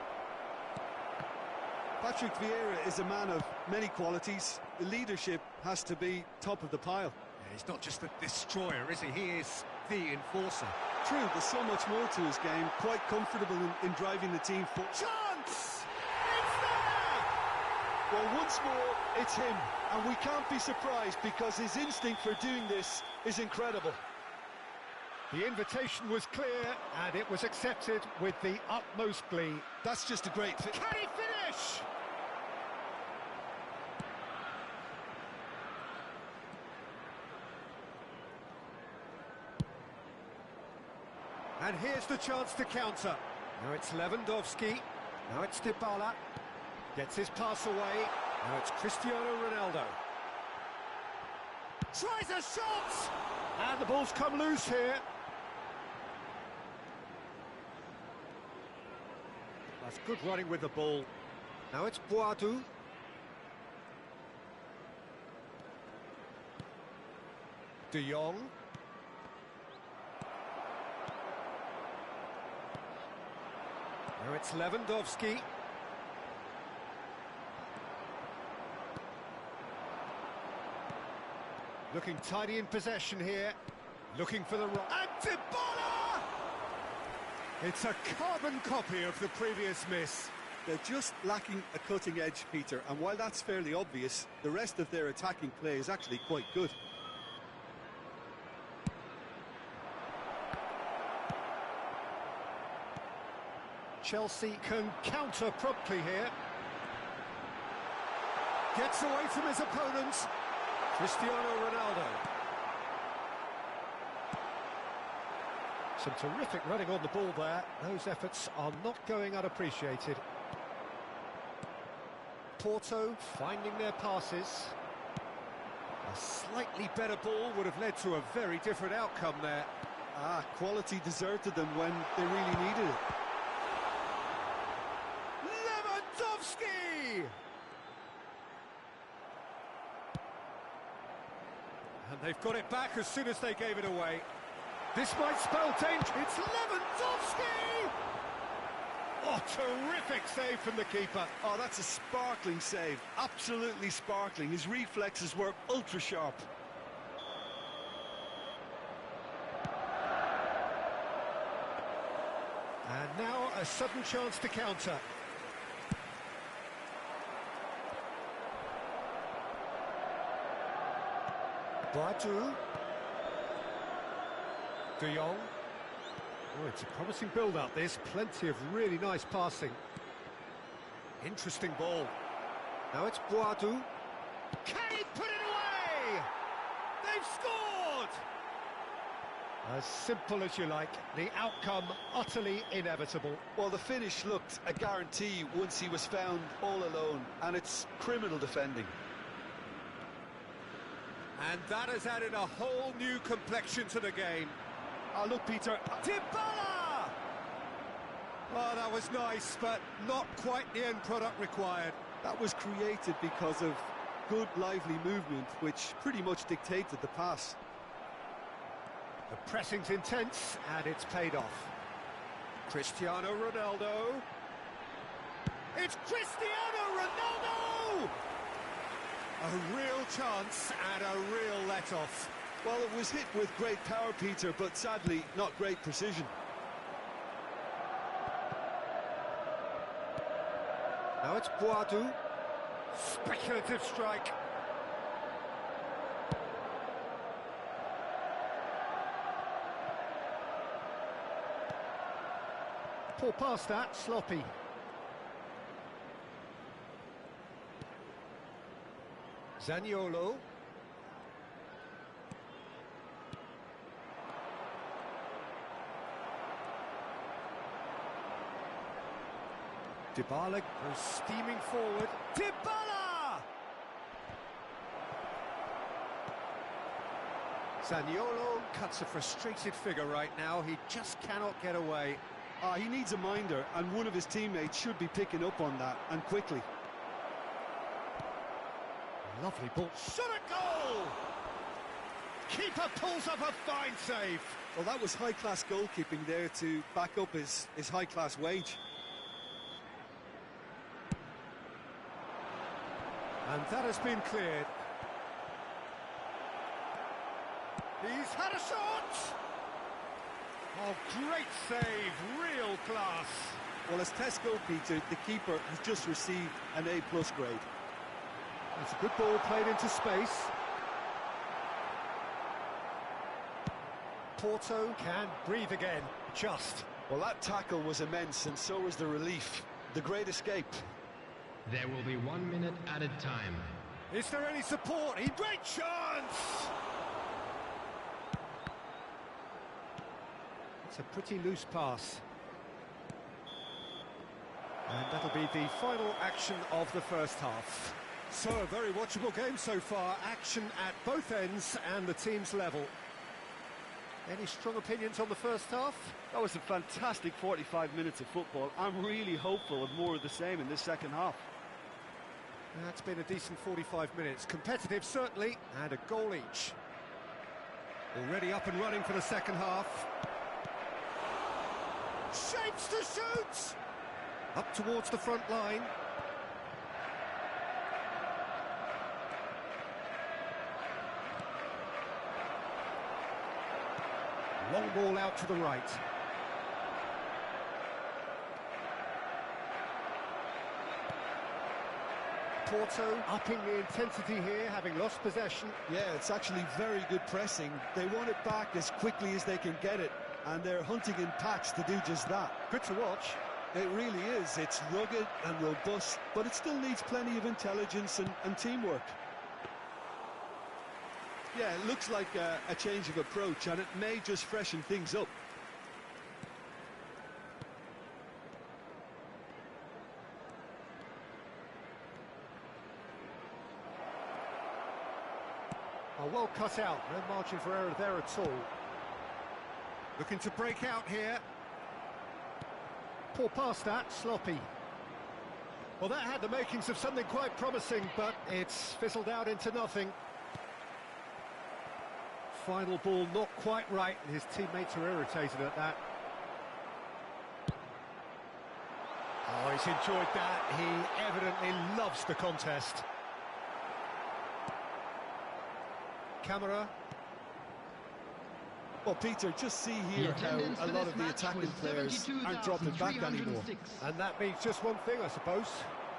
Patrick Vieira is a man of many qualities. The leadership has to be top of the pile. Yeah, he's not just the destroyer, is he? He is the enforcer. True, there's so much more to his game. Quite comfortable in driving the team forward. Chance! It's there! Well, once more, it's him. And we can't be surprised because his instinct for doing this is incredible. The invitation was clear and it was accepted with the utmost glee. That's just a great fit. Can he finish? And here's the chance to counter. Now it's Lewandowski. Now it's Dybala. Gets his pass away. Now it's Cristiano Ronaldo. Tries a shot! And the ball's come loose here. That's good running with the ball. Now it's Boadu. De Jong. Now it's Lewandowski. Looking tidy in possession here. Looking for the right. And Dybala! It's a carbon copy of the previous miss. They're just lacking a cutting edge, Peter, and while that's fairly obvious, the rest of their attacking play is actually quite good. Chelsea can counter promptly here. Gets away from his opponents. Cristiano Ronaldo. Some terrific running on the ball there. Those efforts are not going unappreciated. Porto finding their passes. A slightly better ball would have led to a very different outcome there. Quality deserted them when they really needed it. Lewandowski! And they've got it back as soon as they gave it away. This might spell danger. It's Lewandowski! Oh, terrific save from the keeper. Oh, that's a sparkling save. Absolutely sparkling. His reflexes were ultra sharp. And now a sudden chance to counter. Boadu. De Jong. Oh, it's a promising build-up, this. Plenty of really nice passing. Interesting ball. Now it's Boadu. Can he put it away? They've scored! As simple as you like, the outcome utterly inevitable. Well, the finish looked a guarantee once he was found all alone, and it's criminal defending. And that has added a whole new complexion to the game. Oh, look, Peter. Dybala! Oh, that was nice, but not quite the end product required. That was created because of good, lively movement, which pretty much dictated the pass. The pressing's intense, and it's paid off. Cristiano Ronaldo. It's Cristiano Ronaldo! A real chance and a real let-off. Well, it was hit with great power, Peter, but sadly, not great precision. Now it's Boadu. Speculative strike. Poor pass that, sloppy. Zaniolo. Dybala goes steaming forward. Dybala! Zaniolo cuts a frustrated figure right now. He just cannot get away. He needs a minder, and one of his teammates should be picking up on that, and quickly. Lovely ball. Shot a goal! Keeper pulls up a fine save. Well, that was high-class goalkeeping there to back up his high-class wage. And that has been cleared. He's had a shot! Oh, great save, real class. Well, as test goal, Peter, the keeper has just received an A+ grade. It's a good ball played into space. Porto can breathe again, just. Well, that tackle was immense, and so was the relief. The great escape. There will be 1 minute added time. Is there any support? Great chance! It's a pretty loose pass. And that'll be the final action of the first half. So, a very watchable game so far. Action at both ends and the team's level. Any strong opinions on the first half? That was a fantastic 45 minutes of football. I'm really hopeful of more of the same in this second half. That's been a decent 45 minutes. Competitive, certainly, and a goal each. Already up and running for the second half. Shapes to shoot! Up towards the front line. Long ball out to the right. Porto upping the intensity here, having lost possession. Yeah, it's actually very good pressing. They want it back as quickly as they can get it, and they're hunting in packs to do just that. Good to watch. It really is. It's rugged and robust, but it still needs plenty of intelligence and teamwork. Yeah, it looks like a change of approach, and it may just freshen things up. Oh, well cut out. No margin for error there at all. Looking to break out here. Poor pass that, sloppy. Well, that had the makings of something quite promising, but it's fizzled out into nothing. Final ball not quite right, and his teammates are irritated at that. Oh, he's enjoyed that. He evidently loves the contest. Camera. Well, Peter, just see here how a lot of the attacking players aren't dropping back anymore. And that means just one thing, I suppose.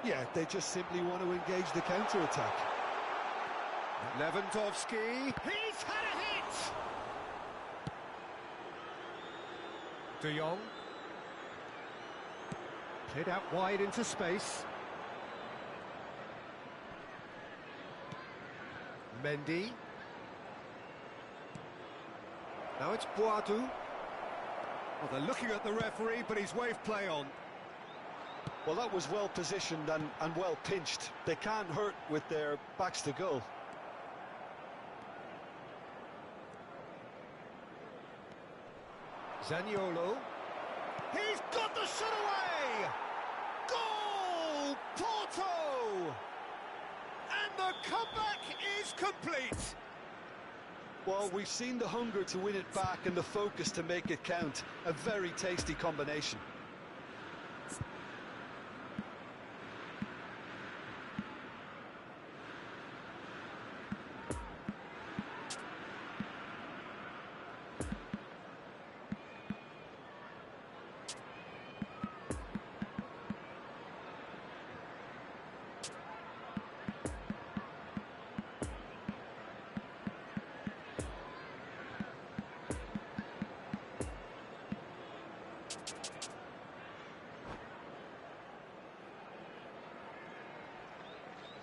Yeah, they just simply want to engage the counter-attack. Lewandowski. He's had a hit! De Jong. Played out wide into space. Mendy. Now it's Boadu. Well, they're looking at the referee, but he's waved play on. Well, that was well positioned and well pinched. They can't hurt with their backs to goal. Zaniolo. He's got the shot away! Goal! Porto! And the comeback is complete! Well, we've seen the hunger to win it back and the focus to make it count. A very tasty combination.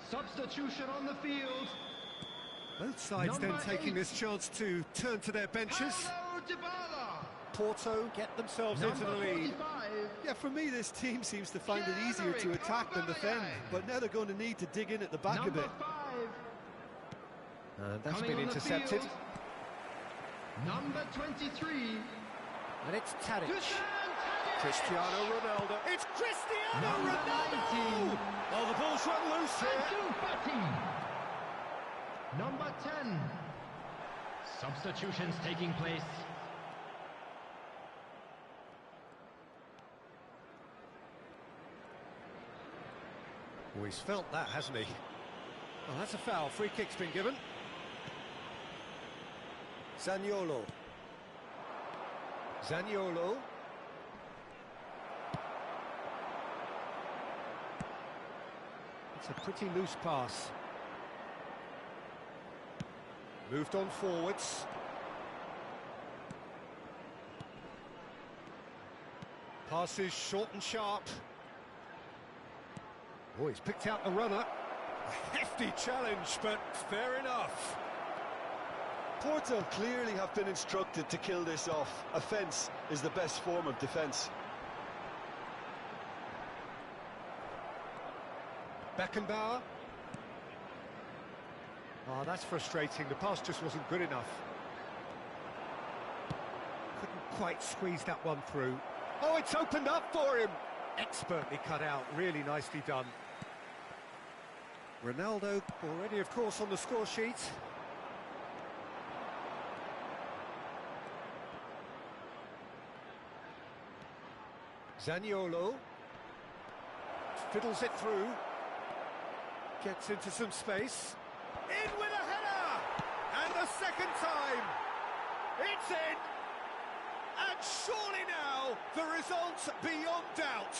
Substitution on the field. Both sides then taking this chance to turn to their benches. Porto get themselves into the lead. Yeah, for me, this team seems to find it easier to attack than defend, but now they're going to need to dig in at the back a bit. And that's been intercepted. Number 23. And it's Tadic. Cristiano Ronaldo. It's Cristiano Ronaldo! Oh, the ball's run loose here. Number 10. Substitutions taking place. Oh, he's felt that, hasn't he? Well, that's a foul. Free kick's been given. Zaniolo. Zaniolo. It's a pretty loose pass. Moved on forwards. Passes short and sharp. Oh, he's picked out the runner. A hefty challenge, but fair enough. Porto clearly have been instructed to kill this off. Offence is the best form of defence. Beckenbauer. Oh, that's frustrating. The pass just wasn't good enough. Couldn't quite squeeze that one through. Oh, it's opened up for him. Expertly cut out. Really nicely done. Ronaldo already, of course, on the score sheet. Zaniolo. Fiddles it through. Gets into some space. In with a header! And the second time! It's in! And surely now, the result's beyond doubt.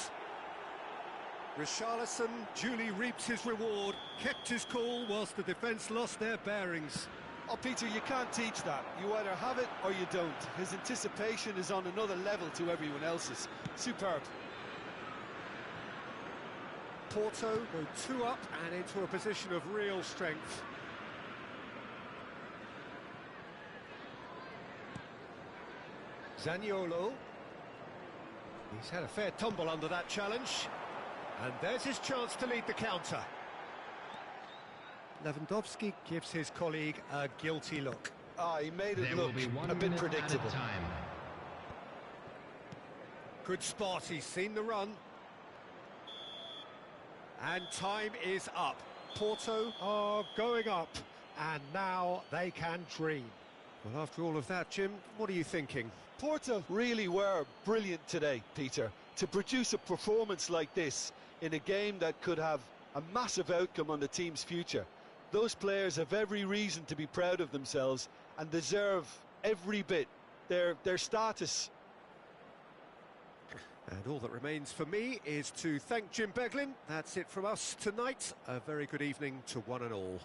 Richarlison duly reaps his reward, kept his cool whilst the defence lost their bearings. Oh, Peter, you can't teach that. You either have it or you don't. His anticipation is on another level to everyone else's. Superb. Porto go 2 up and into a position of real strength. Zaniolo. He's had a fair tumble under that challenge. And there's his chance to lead the counter. Lewandowski gives his colleague a guilty look. Ah, he made it look a bit predictable. Good spot, he's seen the run. And time is up. Porto are going up, and now they can dream. Well, after all of that, Jim, what are you thinking? Porto really were brilliant today, Peter. To produce a performance like this in a game that could have a massive outcome on the team's future. Those players have every reason to be proud of themselves and deserve every bit their status. And all that remains for me is to thank Jim Beglin. That's it from us tonight. A very good evening to one and all.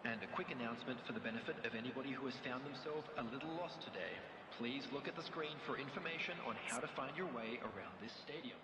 And a quick announcement for the benefit of anybody who has found themselves a little lost today. Please look at the screen for information on how to find your way around this stadium.